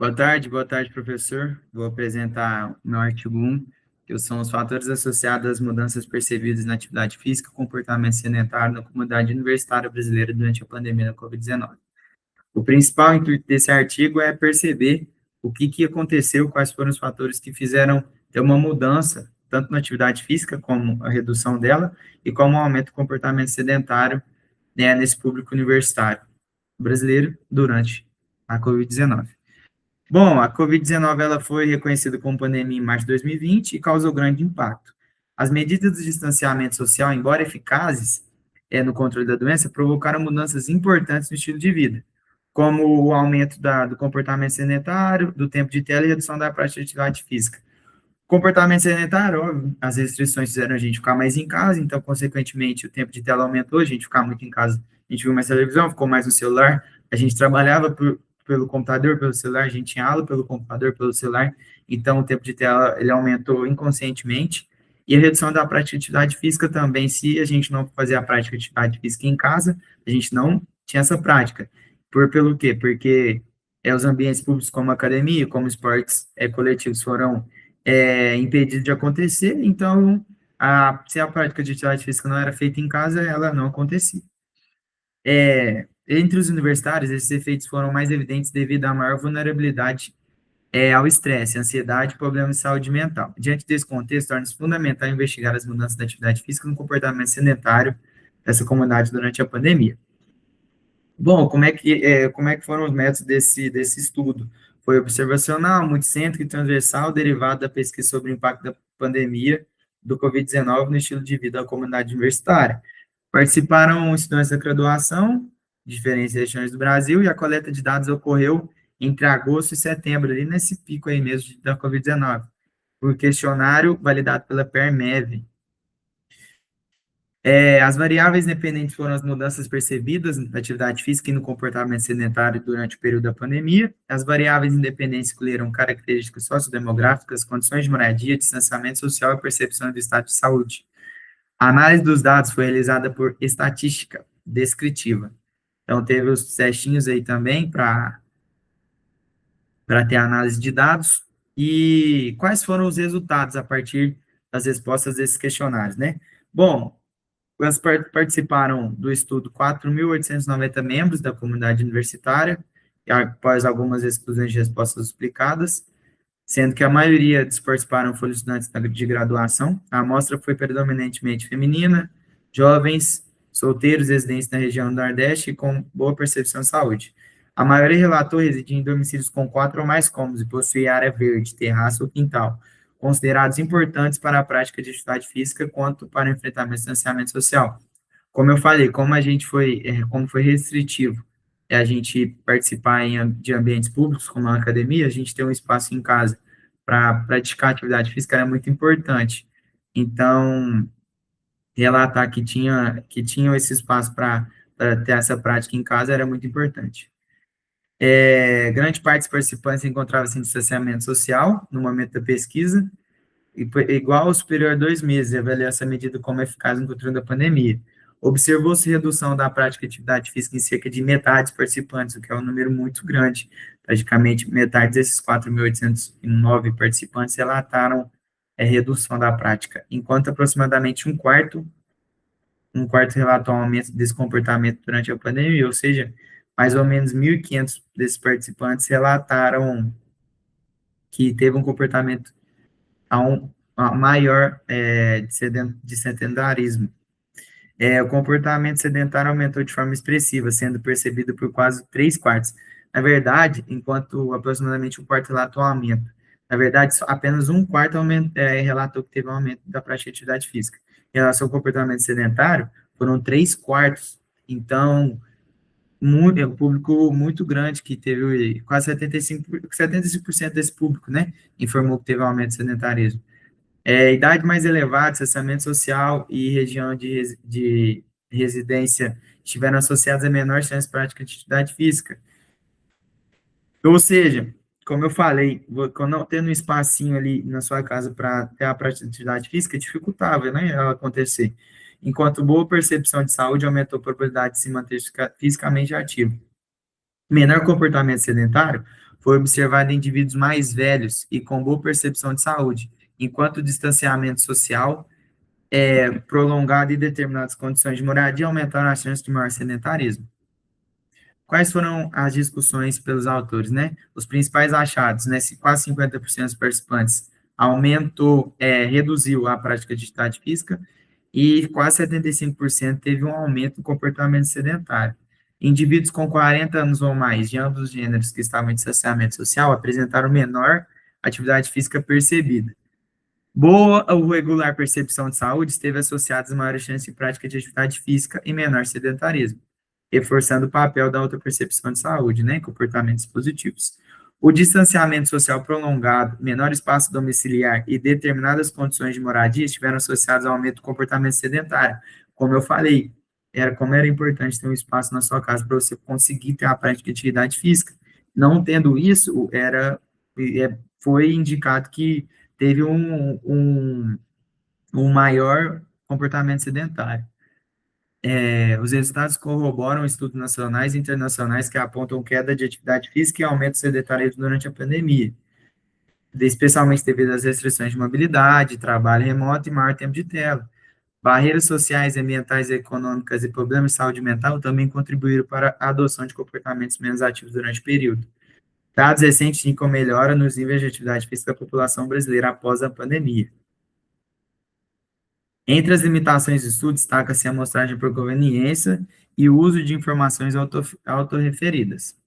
Boa tarde, professor. Vou apresentar o meu artigo 1, que são os fatores associados às mudanças percebidas na atividade física e comportamento sedentário na comunidade universitária brasileira durante a pandemia da Covid-19. O principal intuito desse artigo é perceber o que aconteceu, quais foram os fatores que fizeram ter uma mudança, tanto na atividade física, como a redução dela, e como o aumento do comportamento sedentário, né, nesse público universitário brasileiro durante a Covid-19. Bom, a Covid-19 ela foi reconhecida como pandemia em março de 2020 e causou grande impacto. As medidas de distanciamento social, embora eficazes no controle da doença, provocaram mudanças importantes no estilo de vida, como o aumento do comportamento sedentário, do tempo de tela e redução da prática de atividade física. Comportamento sedentário, óbvio, as restrições fizeram a gente ficar mais em casa, então, consequentemente, o tempo de tela aumentou, a gente ficava muito em casa, a gente viu mais televisão, ficou mais no celular, a gente trabalhava pelo computador, pelo celular, a gente tinha aula pelo computador, pelo celular, então o tempo de tela, ele aumentou inconscientemente, e a redução da prática de atividade física também, se a gente não fazia a prática de atividade física em casa, a gente não tinha essa prática. Pelo quê? Porque os ambientes públicos como academia, como esportes coletivos foram impedido de acontecer, então, se a prática de atividade física não era feita em casa, ela não acontecia. Entre os universitários, esses efeitos foram mais evidentes devido à maior vulnerabilidade ao estresse, ansiedade e problemas de saúde mental. Diante desse contexto, torna-se fundamental investigar as mudanças da atividade física no comportamento sedentário dessa comunidade durante a pandemia. Bom, como é que foram os métodos desse estudo? Foi observacional, multicêntrico e transversal, derivado da pesquisa sobre o impacto da pandemia do Covid-19 no estilo de vida da comunidade universitária. Participaram estudantes da graduação, de diferentes regiões do Brasil, e a coleta de dados ocorreu entre agosto e setembro, ali nesse pico aí mesmo da Covid-19, por questionário validado pela PERMEV. As variáveis dependentes foram as mudanças percebidas na atividade física e no comportamento sedentário durante o período da pandemia. As variáveis independentes incluíram características sociodemográficas, condições de moradia, distanciamento social e percepção do estado de saúde. A análise dos dados foi realizada por estatística descritiva. Então, teve os testinhos aí também para ter análise de dados. E quais foram os resultados a partir das respostas desses questionários, né? Bom, participaram do estudo 4.890 membros da comunidade universitária, após algumas exclusões de respostas explicadas, sendo que a maioria dos que participaram foram estudantes de graduação. A amostra foi predominantemente feminina, jovens, solteiros, residentes na região do Nordeste e com boa percepção de saúde. A maioria relatou residir em domicílios com 4 ou mais cômodos e possuir área verde, terraço ou quintal, considerados importantes para a prática de atividade física quanto para o enfrentamento do distanciamento social. Como eu falei, como foi restritivo a gente participar de ambientes públicos, como a academia, a gente ter um espaço em casa para praticar atividade física era muito importante. Então, relatar que tinham esse espaço para ter essa prática em casa era muito importante. Grande parte dos participantes encontrava-se em distanciamento social no momento da pesquisa, igual ou superior a 2 meses, e avaliou essa medida como eficaz no controle da pandemia. Observou-se redução da prática de atividade física em cerca de metade dos participantes, o que é um número muito grande. Praticamente metade desses 4.809 participantes relataram redução da prática, enquanto aproximadamente um quarto relatou aumento desse comportamento durante a pandemia, ou seja, mais ou menos 1.500 desses participantes relataram que teve um comportamento a maior de sedentarismo. O comportamento sedentário aumentou de forma expressiva, sendo percebido por quase 3/4. Na verdade, enquanto aproximadamente um quarto relatou aumento. Na verdade, apenas um quarto relatou que teve um aumento da prática de atividade física. Em relação ao comportamento sedentário, foram 3/4. Então, um público muito grande, que teve quase 75% desse público, né, informou que teve um aumento de sedentarismo. Idade mais elevada, distanciamento social e região de residência estiveram associados a menor chance de prática de atividade física. Ou seja, como eu falei, não tendo um espacinho ali na sua casa para ter a prática de atividade física, dificultava, né, ela acontecer. Enquanto boa percepção de saúde aumentou a probabilidade de se manter fisicamente ativo. Menor comportamento sedentário foi observado em indivíduos mais velhos e com boa percepção de saúde, enquanto o distanciamento social prolongado e determinadas condições de moradia aumentaram as chances de maior sedentarismo. Quais foram as discussões pelos autores, né? Os principais achados, né? Quase 50% dos participantes reduziu a prática de atividade física e quase 75% teve um aumento no comportamento sedentário. Indivíduos com 40 anos ou mais de ambos os gêneros que estavam em distanciamento social apresentaram menor atividade física percebida. Boa ou regular percepção de saúde esteve associada a maior chance de prática de atividade física e menor sedentarismo, reforçando o papel da autopercepção de saúde, né, em comportamentos positivos. O distanciamento social prolongado, menor espaço domiciliar e determinadas condições de moradia estiveram associados ao aumento do comportamento sedentário. Como eu falei, como era importante ter um espaço na sua casa para você conseguir ter a prática de atividade física. Não tendo isso, foi indicado que teve um maior comportamento sedentário. Os resultados corroboram estudos nacionais e internacionais que apontam queda de atividade física e aumento do sedentarismo durante a pandemia, especialmente devido às restrições de mobilidade, trabalho remoto e maior tempo de tela. Barreiras sociais, ambientais, econômicas e problemas de saúde mental também contribuíram para a adoção de comportamentos menos ativos durante o período. Dados recentes indicam melhora nos níveis de atividade física da população brasileira após a pandemia. Entre as limitações do estudo, destaca-se a amostragem por conveniência e o uso de informações autorreferidas,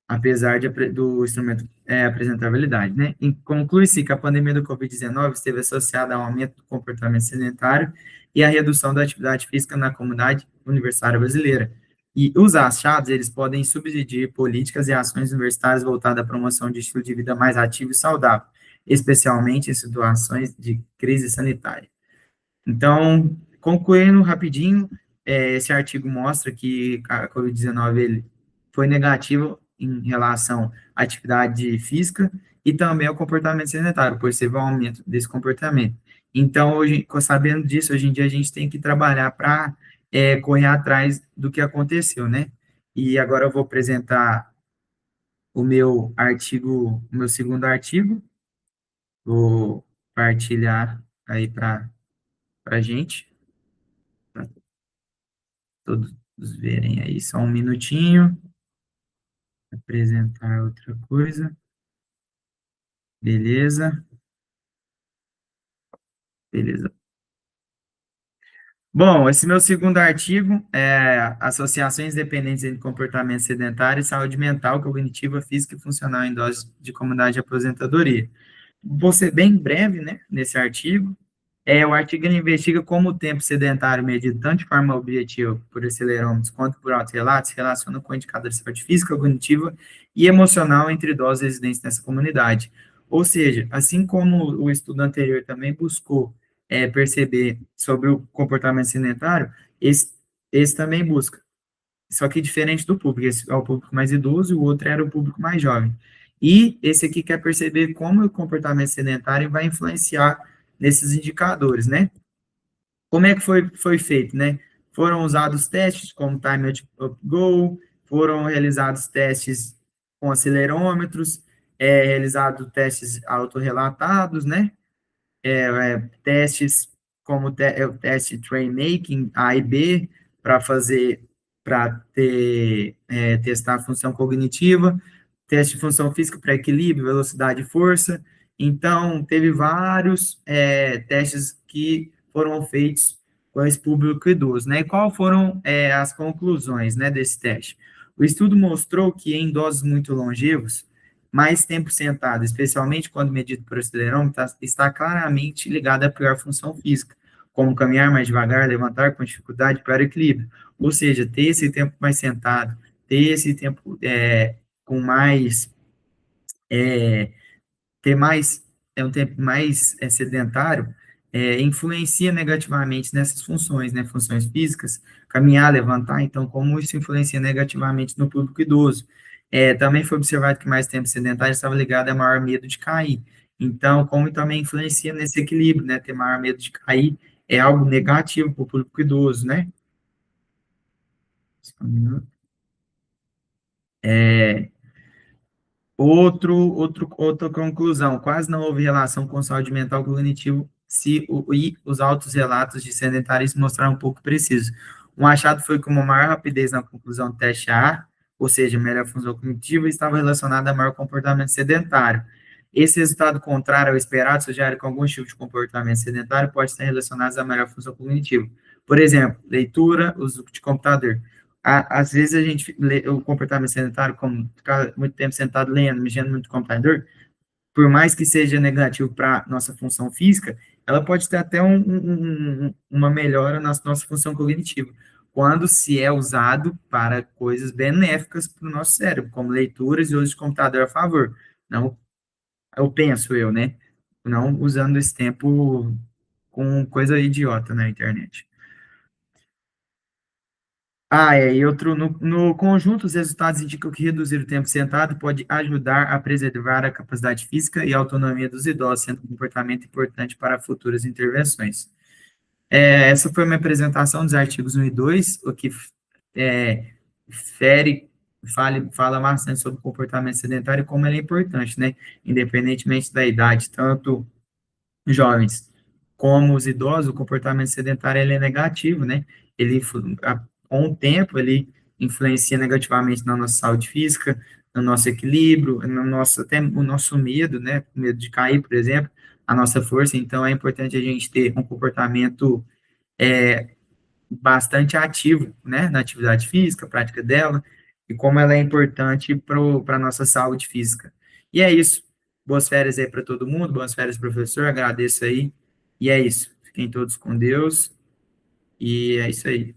apesar do instrumento apresentabilidade, né? Conclui-se que a pandemia do Covid-19 esteve associada ao aumento do comportamento sedentário e à redução da atividade física na comunidade universitária brasileira. E os achados, eles podem subsidiar políticas e ações universitárias voltadas à promoção de estilo de vida mais ativo e saudável, especialmente em situações de crise sanitária. Então, concluindo rapidinho, esse artigo mostra que a Covid-19 ele foi negativo em relação à atividade física e também ao comportamento sedentário, por ser um aumento desse comportamento. Então, hoje, sabendo disso, hoje em dia a gente tem que trabalhar para correr atrás do que aconteceu, né? E agora eu vou apresentar o meu artigo, o meu segundo artigo, vou partilhar aí para a gente. Para todos verem aí, só um minutinho, apresentar outra coisa, beleza, beleza. Bom, esse meu segundo artigo é Associações Dependentes entre Comportamento Sedentário e Saúde Mental, Cognitiva, Física e Funcional em Doses de Comunidade de Aposentadoria. Vou ser bem breve, né, nesse artigo. O artigo ele investiga como o tempo sedentário medido tanto de forma objetiva por acelerômetros quanto por autorrelatos se relaciona com indicadores de saúde física, cognitiva e emocional entre idosos residentes nessa comunidade. Ou seja, assim como o estudo anterior também buscou perceber sobre o comportamento sedentário, esse também busca. Só que diferente do público, esse é o público mais idoso e o outro era o público mais jovem. E esse aqui quer perceber como o comportamento sedentário vai influenciar nesses indicadores, né? Como é que foi feito, né? Foram usados testes como Time Up Go, foram realizados testes com acelerômetros, realizados testes autorrelatados, né? Testes como o teste Train Making, A e B, para testar a função cognitiva, teste de função física para equilíbrio, velocidade e força. Então, teve vários testes que foram feitos com esse público idoso, né? E quais foram as conclusões, né, desse teste? O estudo mostrou que em idosos muito longevos, mais tempo sentado, especialmente quando medido por acelerômetro, está claramente ligado à pior função física, como caminhar mais devagar, levantar com dificuldade para equilíbrio. Ou seja, ter esse tempo mais sentado, ter esse tempo com mais, ter mais, um tempo mais sedentário, influencia negativamente nessas funções, né, funções físicas, caminhar, levantar, então, como isso influencia negativamente no público idoso. Também foi observado que mais tempo sedentário estava ligado a maior medo de cair. Então, como também influencia nesse equilíbrio, né, ter maior medo de cair é algo negativo para o público idoso, né? Só um minuto. Outra conclusão, quase não houve relação com saúde mental cognitivo se e os altos relatos de sedentarismo mostraram um pouco precisos. Um achado foi que uma maior rapidez na conclusão do teste A, ou seja, melhor função cognitiva, estava relacionada a maior comportamento sedentário. Esse resultado contrário ao esperado sugere que alguns tipos de comportamento sedentário pode estar relacionados à melhor função cognitiva. Por exemplo, leitura, uso de computador. Às vezes a gente lê o comportamento sedentário, como ficar muito tempo sentado lendo, mexendo muito no computador, por mais que seja negativo para nossa função física, ela pode ter até uma melhora na nossa função cognitiva, quando se é usado para coisas benéficas para o nosso cérebro, como leituras e uso de computador a favor. Não, eu penso eu, né? Não usando esse tempo com coisa idiota na internet. E outro, no conjunto, os resultados indicam que reduzir o tempo sentado pode ajudar a preservar a capacidade física e a autonomia dos idosos, sendo um comportamento importante para futuras intervenções. Essa foi uma apresentação dos artigos 1 e 2, o que é, fere, fala bastante sobre o comportamento sedentário e como ele é importante, né? Independentemente da idade, tanto jovens como os idosos, o comportamento sedentário ele é negativo, né? Ele, com o tempo, ele influencia negativamente na nossa saúde física, no nosso equilíbrio, no nosso, até o nosso medo, né? Medo de cair, por exemplo, a nossa força. Então, é importante a gente ter um comportamento bastante ativo, né? Na atividade física, prática dela, e como ela é importante para a nossa saúde física. E é isso. Boas férias aí para todo mundo, boas férias, professor, agradeço aí. E é isso. Fiquem todos com Deus, e é isso aí.